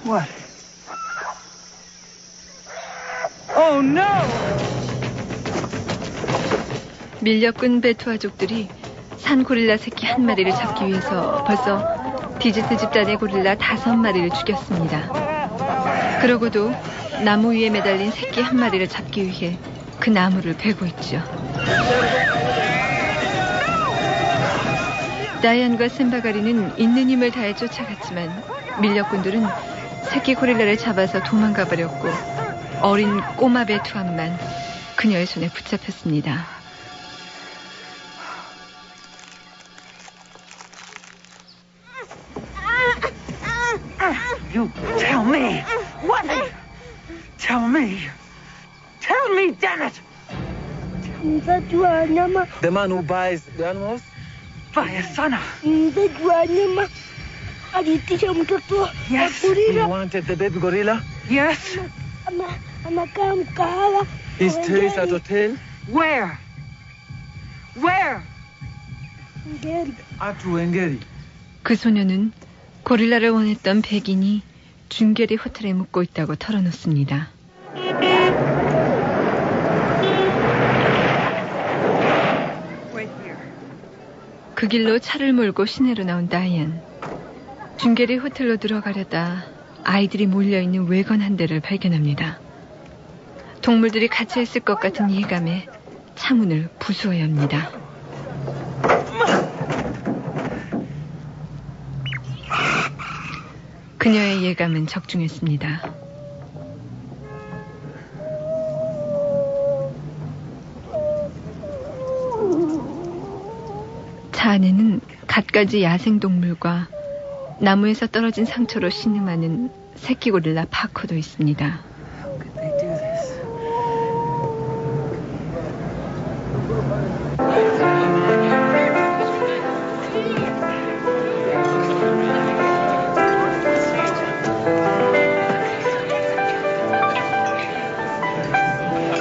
What? Oh no! 밀려꾼 베투아족들이 산 고릴라 새끼 한 마리를 잡기 위해서 벌써 디지트 집단의 고릴라 5마리를 죽였습니다. 그러고도 나무 위에 매달린 새끼 한 마리를 잡기 위해 그 나무를 베고 있죠. 다이안과 샘바가리는 있는 힘을 다해 쫓아갔지만 밀려꾼들은 새끼 고릴라를 잡아서 도망가 버렸고 어린 꼬마 베투아만 그녀의 손에 붙잡혔습니다. You tell me. What? Tell me. Tell me, damn it. Kita jualnya mah. The man who buys the animals? Buy a son. Kita jualnya mah. Aditi siya tua. Yes. You wanted the baby gorilla? Yes. Anak kamu kalah. His tail is at hotel? Where? Where? Engeri. At Engeri. 그 소녀는 고릴라를 원했던 백인이 준게리 호텔에 묵고 있다고 털어놓습니다. 그 길로 차를 몰고 시내로 나온 다이안. 준결이 호텔로 들어가려다 아이들이 몰려있는 외건 한 대를 발견합니다. 동물들이 갇혀있을 것 같은 예감에 차문을 부수어야 합니다. 그녀의 예감은 적중했습니다. 차 안에는 갖가지 야생동물과 나무에서 떨어진 상처로 신음하는 새끼 고릴라 파커도 있습니다.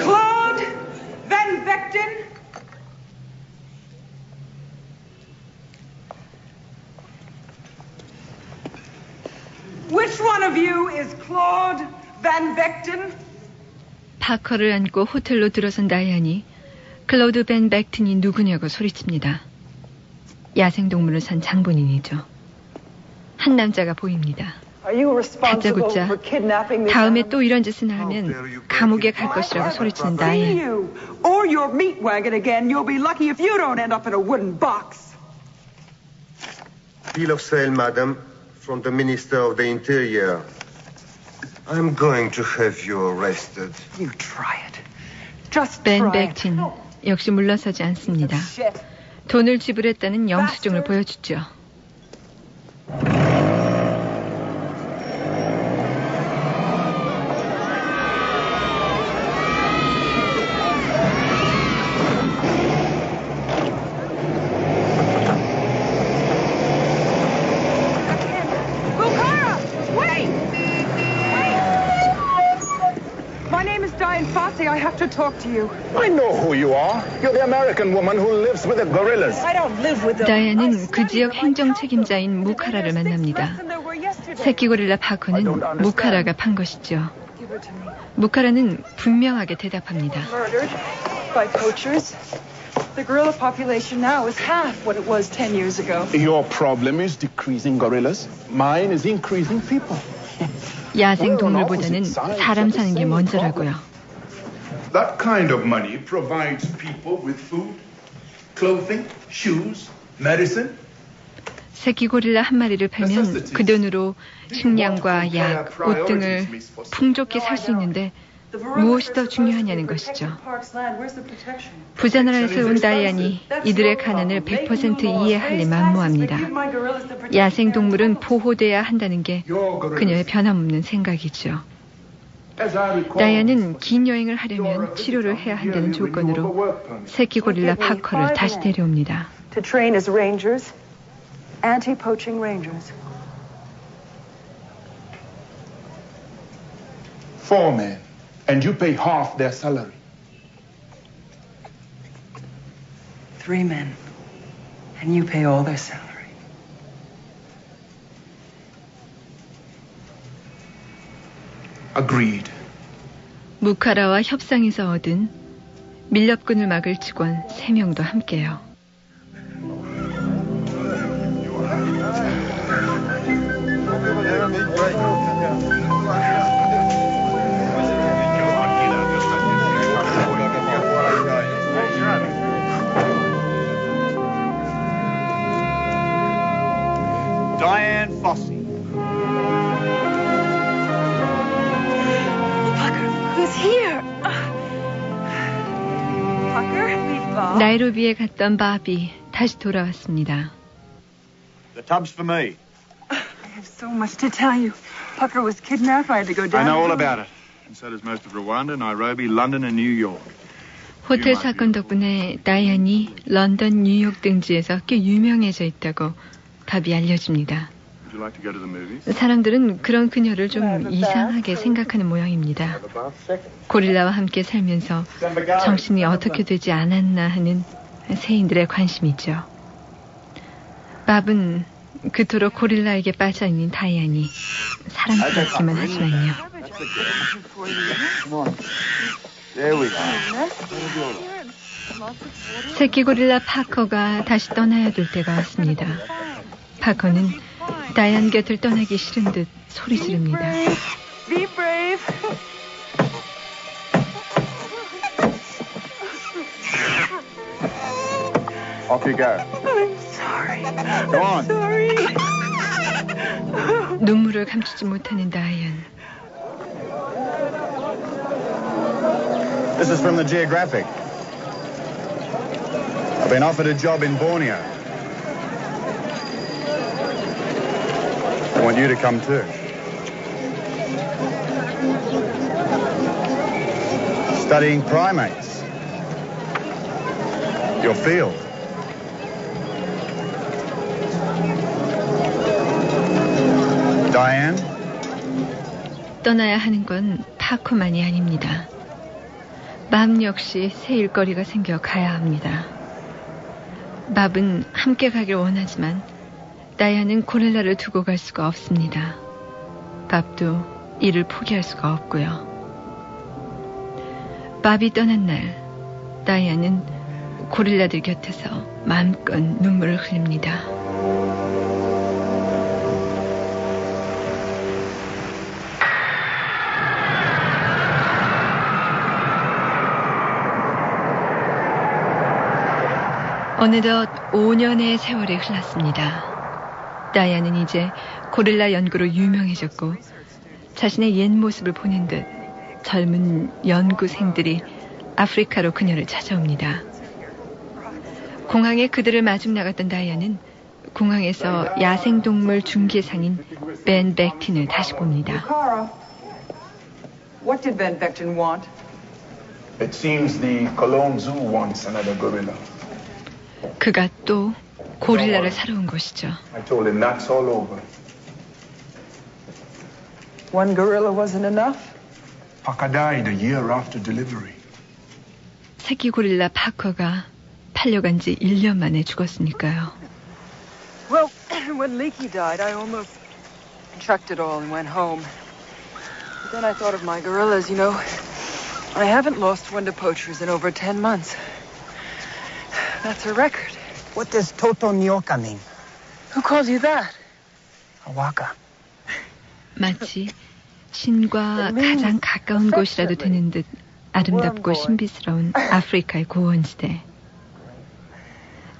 Claude Van Vechten. Which one of you is Claude Van Vechten? 파커를 안고 호텔로 들어선 다이안이 클로드 벤 벡튼이 누구냐고 소리칩니다. 야생동물을 산 장본인이죠. 한 남자가 보입니다. 다짜고짜 다음에 또 이런 짓을 하면 감옥에 갈 것이라고 소리치는 다이안. Or your meat wagon again. You'll be lucky if you don't end up in a wooden box. Bill of sale, madam, from the Minister of the Interior. I'm going to have you arrested. You try it. Just 벤 try it. 벡튼 역시 물러서지 않습니다. 돈을 지불했다는 영수증을 보여주죠. I have to talk to you. I know who you are. You're the American woman who lives with the gorillas. I don't live with them. 다이안은 그 지역 행정 책임자인 무카라를 만납니다. 새끼 고릴라 파커는 무카라가 판 것이죠. 무카라는 분명하게 대답합니다. Murdered by poachers. The gorilla population now is half what it was 10 years ago. Your problem is decreasing gorillas. Mine is increasing people. 야생 동물보다는 사람 사는 게 먼저라고요. That kind of money provides people with food, clothing, shoes, medicine. 새끼 고릴라 한 마리를 팔면 그 돈으로 식량과 약, 옷 등을 풍족히 살 수 있는데 무엇이 더 중요하냐는 것이죠. 부자 나라에서 온 다이안이 이들의 가난을 100% 이해할 리 만무합니다. 야생동물은 보호돼야 한다는 게 그녀의 변함없는 생각이죠. 다이안은 긴 여행을 하려면 치료를 해야 한다는 조건으로 새끼 고릴라 파커를 다시 데려옵니다. To train as rangers, anti-poaching rangers. 4 men, and you pay half their salary. 3 men, and you pay all their salary. Agreed. 무카라와 협상에서 얻은 밀렵꾼을 막을 직원 3명도 함께요. Diane Fossey. Who's here? Pucker? 나이로비에 갔던 바비 다시 돌아왔습니다. The tub's for me. I have so much to tell you. Pucker was kidnapped. I had to go down. I know all about it. And so does most of Rwanda, Nairobi, London and New York. 호텔 사건 덕분에 다이안이 런던, 뉴욕 등지에서 꽤 유명해져 있다고 바비 알려줍니다. Would you like to go to the movies? 사람들은 그런 그녀를 좀 이상하게 생각하는 모양입니다. 고릴라와 함께 살면서 정신이 어떻게 되지 않았나 하는 세인들의 관심이죠. 밥은 그토록 고릴라에게 빠져있는 다이안이 사랑스럽기만 하지만요. There we go. 새끼 고릴라 파커가 다시 떠나야 될 때가 왔습니다. 파커는 다이안 곁을 떠나기 싫은 듯 소리 지릅니다. Be brave. Off you go. I'm sorry. Go on. Sorry. 눈물을 감추지 못하는 다이안. This is from the Geographic. I've been offered a job in Borneo. I want you to come too. Studying primates. Your field. Diane? 떠나야 하는 건 파커만이 아닙니다. 맘 역시 새 일거리가 생겨 가야 합니다. 밥은 함께 가길 원하지만 다이안은 고릴라를 두고 갈 수가 없습니다. 밥도 일을 포기할 수가 없고요. 밥이 떠난 날 다이안은 고릴라들 곁에서 마음껏 눈물을 흘립니다. 어느덧 5년의 세월이 흘렀습니다. 다이안은 이제 고릴라 연구로 유명해졌고 자신의 옛 모습을 보는 듯 젊은 연구생들이 아프리카로 그녀를 찾아옵니다. 공항에 그들을 마중 나갔던 다이안은 공항에서 야생동물 중개상인 벤 백틴을 다시 봅니다. What did Ben Beckton want? It seems the Cologne Zoo wants another gorilla. 그가 또 고릴라를 사러 온 것이죠. I told him that's all over. One gorilla wasn't enough? Paca died a year after delivery. 새끼 고릴라 파커가 팔려간 지 1년 만에 죽었으니까요. Well, when Leaky died, I almost chucked it all and went home. But then I thought of my gorillas, you know. I haven't lost one to poachers in over 10 months. That's a record. What does Toto Nyoka mean? Who calls you that? A waka. 마치 신과 가장 가까운 곳이라도 되는 듯 아름답고 신비스러운 아프리카의 고원지대.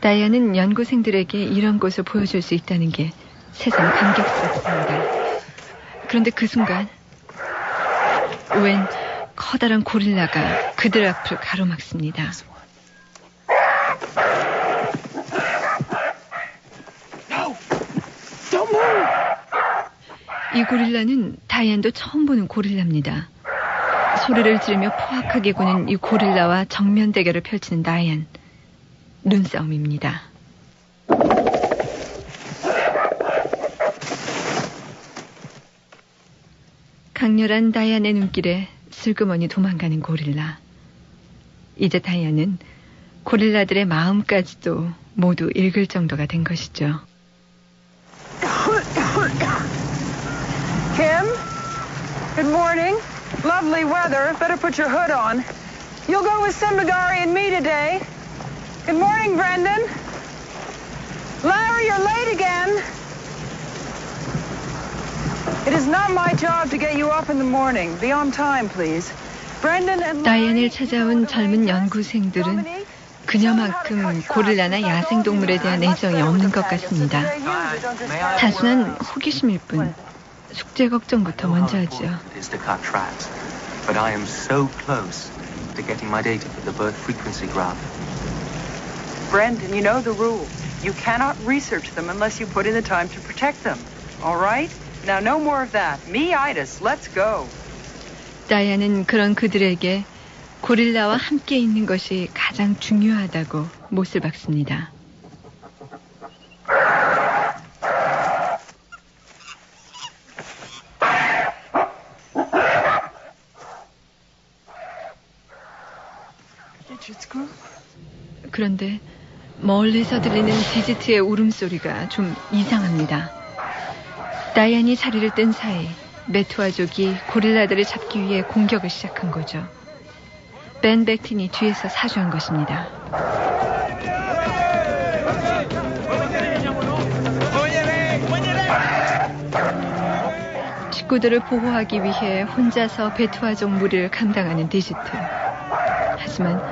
다이안은 연구생들에게 이런 곳을 보여줄 수 있다는 게 세상 감격스럽습니다. 그런데 그 순간 웬 커다란 고릴라가 그들 앞을 가로막습니다. 이 고릴라는 다이안도 처음 보는 고릴라입니다. 소리를 지르며 포악하게 구는 이 고릴라와 정면 대결을 펼치는 다이안. 눈싸움입니다. 강렬한 다이안의 눈길에 슬그머니 도망가는 고릴라. 이제 다이안은 고릴라들의 마음까지도 모두 읽을 정도가 된 것이죠. Kim? Good morning. Lovely weather. Better put your hood on. You'll go with Sembagari and me today. Good morning, Brendan. Larry, you're late again. It is not my job to get you up in the morning. Be on time, please. Brendan and 다이안을 찾아온 젊은 연구생들은 그녀만큼 고릴라나 야생동물에 대한 애정이 없는 것 같습니다. 단순한 호기심일 뿐 숙제 걱정부터 먼저 하죠. But I am so close to getting my data for the birth frequency graph. Brendan, you know the rules. You cannot research them unless you put in the time to protect them. All right? Now no more of that. Me-itis. Let's go. 다이안은 그런 그들에게 고릴라와 함께 있는 것이 가장 중요하다고 못을 박습니다. 그런데 멀리서 들리는 디지트의 울음소리가 좀 이상합니다. 다이안이 자리를 뜬 사이 메투아족이 고릴라들을 잡기 위해 공격을 시작한 거죠. 벤 백틴이 뒤에서 사주한 것입니다. 식구들을 보호하기 위해 혼자서 베투아족 무리를 감당하는 디지트. 하지만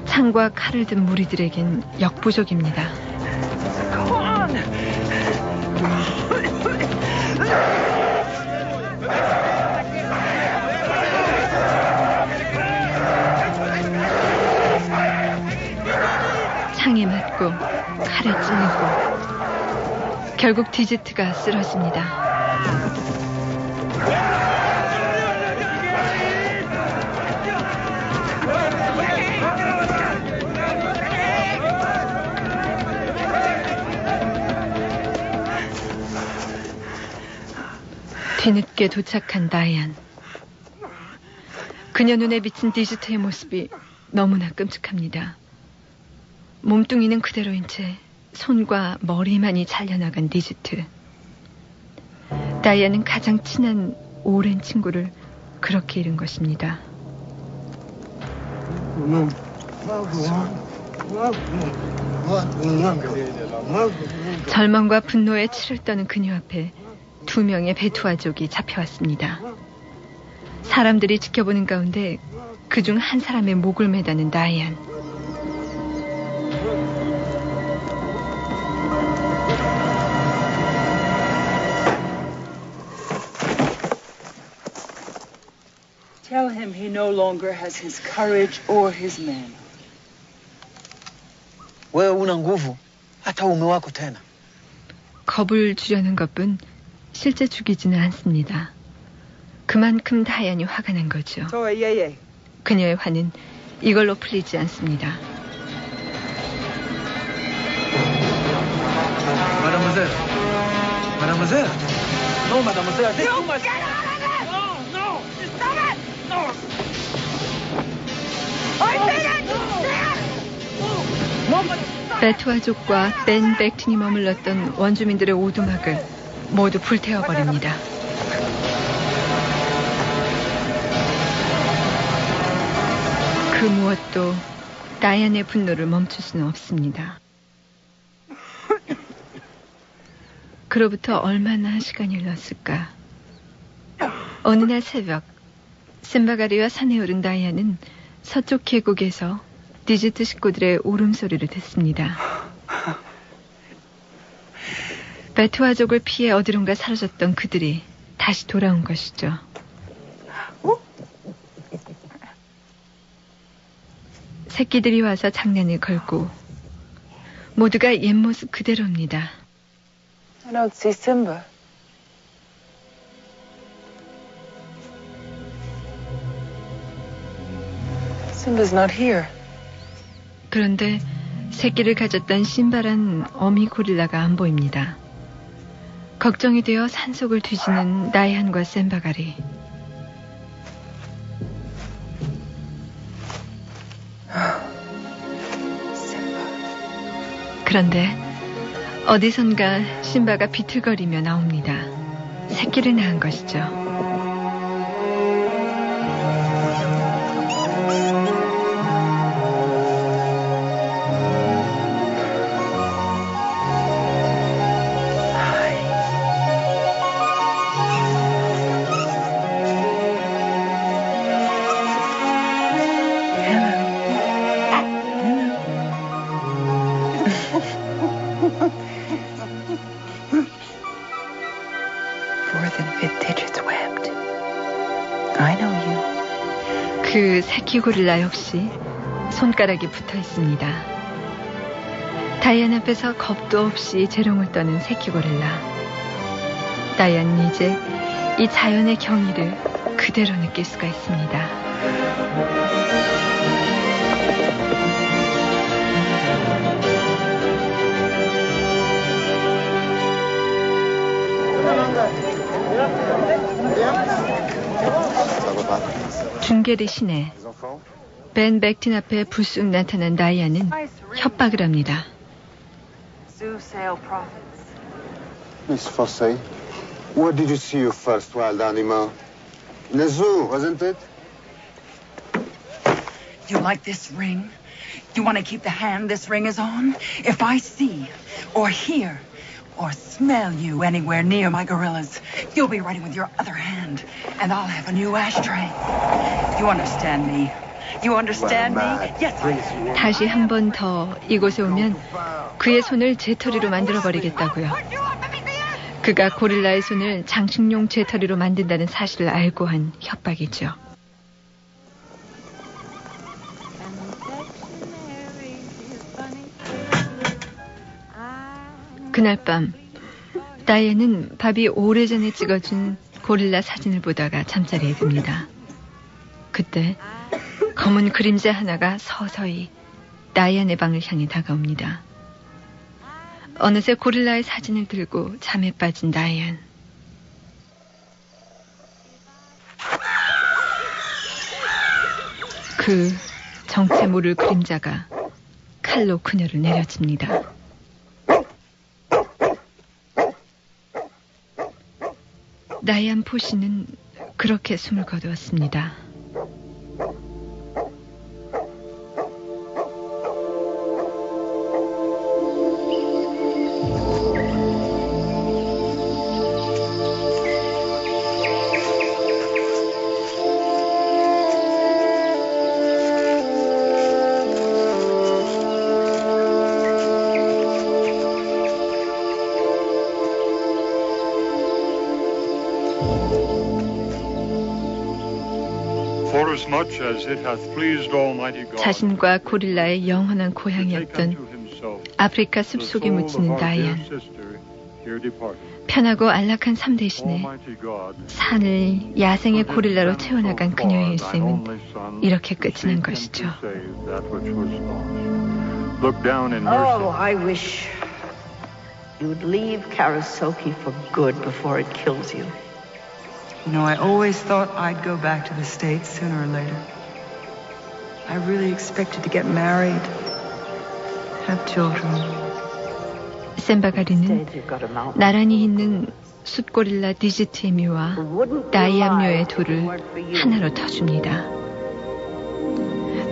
창과 칼을 든 무리들에겐 역부족입니다. 창에 맞고 칼에 찔리고 결국 디지트가 쓰러집니다. 뒤늦게 도착한 다이안. 그녀 눈에 비친 디지트의 모습이 너무나 끔찍합니다. 몸뚱이는 그대로인 채 손과 머리만이 잘려나간 디지트. 다이안은 가장 친한 오랜 친구를 그렇게 잃은 것입니다. 절망과 분노에 치를 떠는 그녀 앞에 2명의 베투아족이 잡혀왔습니다. 사람들이 지켜보는 가운데 그중 한 사람의 목을 매다는 다이안. Tell him he no longer has his courage or his men. wewe una nguvu hata uume wako tena. 겁을 주려는 것뿐 실제 죽이지는 않습니다. 그만큼 다이안이 화가 난 거죠. 그녀의 화는 이걸로 풀리지 않습니다. Mademoiselle. Mademoiselle. No, mademoiselle. This is too much. No! Stop it! No! I did it! 베투아족과 벤 백틴이 머물렀던 원주민들의 오두막을 모두 불태워버립니다. 그 무엇도 다이안의 분노를 멈출 수는 없습니다. 그로부터 얼마나 시간이 흘렀을까. 어느 날 새벽 셈바가리와 산에 오른 다이안은 서쪽 계곡에서 디지트 식구들의 울음소리를 듣습니다. 베투아족을 피해 어디론가 사라졌던 그들이 다시 돌아온 것이죠. 새끼들이 와서 장난을 걸고 모두가 옛 모습 그대로입니다. I don't see Simba. Simba's not here. 그런데 새끼를 가졌던 신바란 어미 고릴라가 안 보입니다. 걱정이 되어 산속을 뒤지는 다이안과 셈바가리. 그런데 어디선가 신바가 비틀거리며 나옵니다. 새끼를 낳은 것이죠. 그 새끼 고릴라 역시 손가락이 붙어 있습니다. 다이안 앞에서 겁도 없이 재롱을 떠는 새끼 고릴라. 다이안은 이제 이 자연의 경이를 그대로 느낄 수가 있습니다. 중계리 시내 벤 백틴 앞에 불쑥 나타난 다이안은 협박을 합니다. Miss Fossey, Where did you see your first wild animal? In the zoo, wasn't it? You like this ring? You want to keep the hand this ring is on? If I see or hear or smell you anywhere near my gorillas, you'll be writing with your other hand, and I'll have a new ashtray. You understand me? You understand me? Yes. 다시 한 번 더 이곳에 오면 그의 손을 재터리로 만들어버리겠다고요. 그가 고릴라의 손을 장식용 재터리로 만든다는 사실을 알고 한 협박이죠. 그날 밤 다이앤은 밥이 오래전에 찍어준 고릴라 사진을 보다가 잠자리에 듭니다. 그때 검은 그림자 하나가 서서히 다이앤의 방을 향해 다가옵니다. 어느새 고릴라의 사진을 들고 잠에 빠진 다이앤. 그 정체 모를 그림자가 칼로 그녀를 내려칩니다. 다이앤 포시는 그렇게 숨을 거두었습니다. 자신과 고릴라의 영원한 고향이었던 아프리카 숲속에 묻히는 다이앤. 편하고 안락한 삶 대신에 산을 야생의 고릴라로 채워나간 그녀의 일생은 이렇게 끝이 난 것이죠. Oh, I wish you'd leave Karasoki for good before it kills you. You know, I always thought I'd go back to the States sooner or later. I really expected to get married, have children. 샘바가리는 나란히 있는 숫고릴라 디지트의 묘와 다이앤 묘의 돌을 하나로 터줍니다.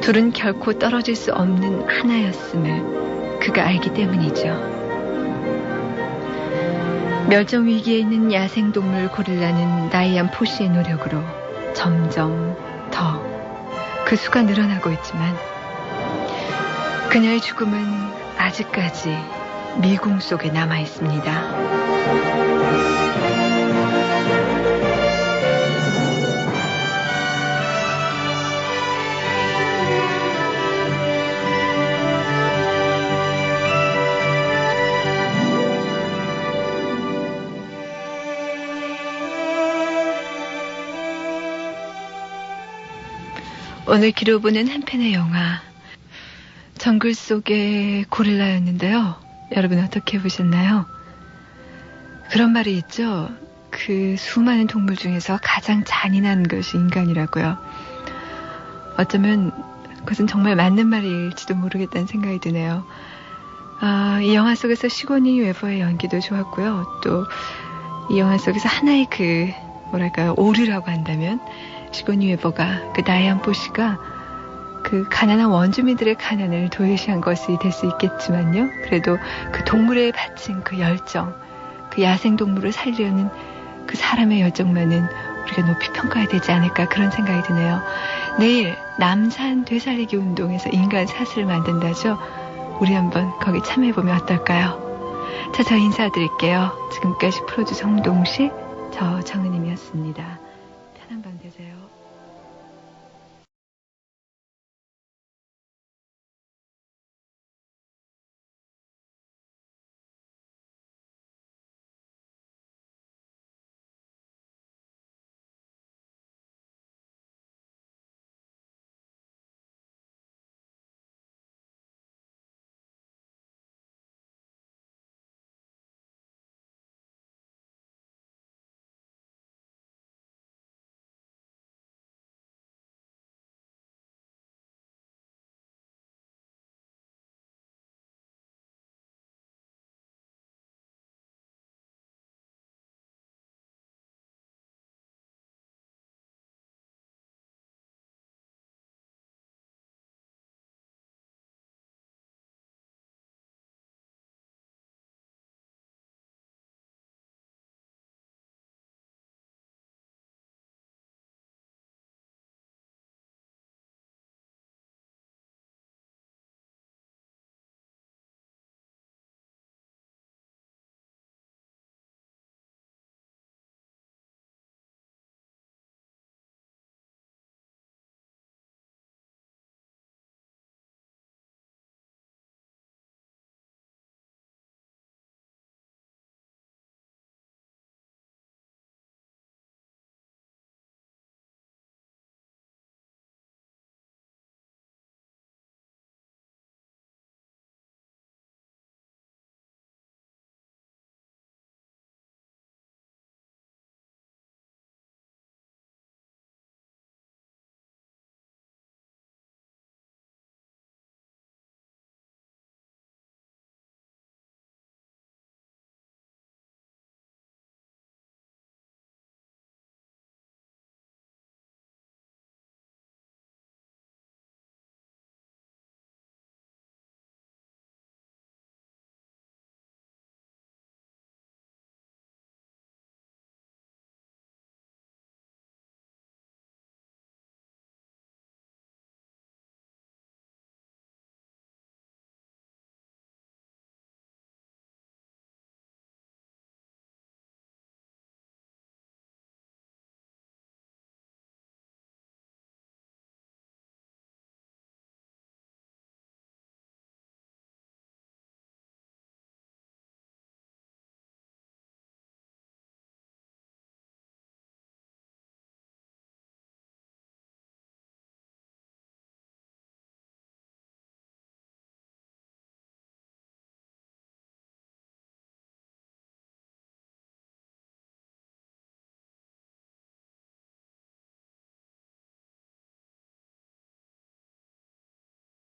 둘은 결코 떨어질 수 없는 하나였음을 그가 알기 때문이죠. 멸종 위기에 있는 야생동물 고릴라는 다이앤 포시의 노력으로 점점 더 그 수가 늘어나고 있지만 그녀의 죽음은 아직까지 미궁 속에 남아 있습니다. 오늘 기록보는 한 편의 영화 정글 속의 고릴라였는데요. 여러분 어떻게 보셨나요? 그런 말이 있죠. 그 수많은 동물 중에서 가장 잔인한 것이 인간이라고요. 어쩌면 그것은 정말 맞는 말일지도 모르겠다는 생각이 드네요. 이 영화 속에서 시고니 웨버의 연기도 좋았고요. 또 이 영화 속에서 하나의 그 뭐랄까요, 오류라고 한다면 시고니 웨버가 그 다이앤 포시가 그 가난한 원주민들의 가난을 도외시한 것이 될 수 있겠지만요. 그래도 그 동물에 바친 그 열정, 그 야생동물을 살리려는 그 사람의 열정만은 우리가 높이 평가해야 되지 않을까 그런 생각이 드네요. 내일 남산 되살리기 운동에서 인간 사슬을 만든다죠. 우리 한번 거기 참여해보면 어떨까요? 자, 저 인사드릴게요. 지금까지 프로듀서 홍동식, 저 정은임이었습니다.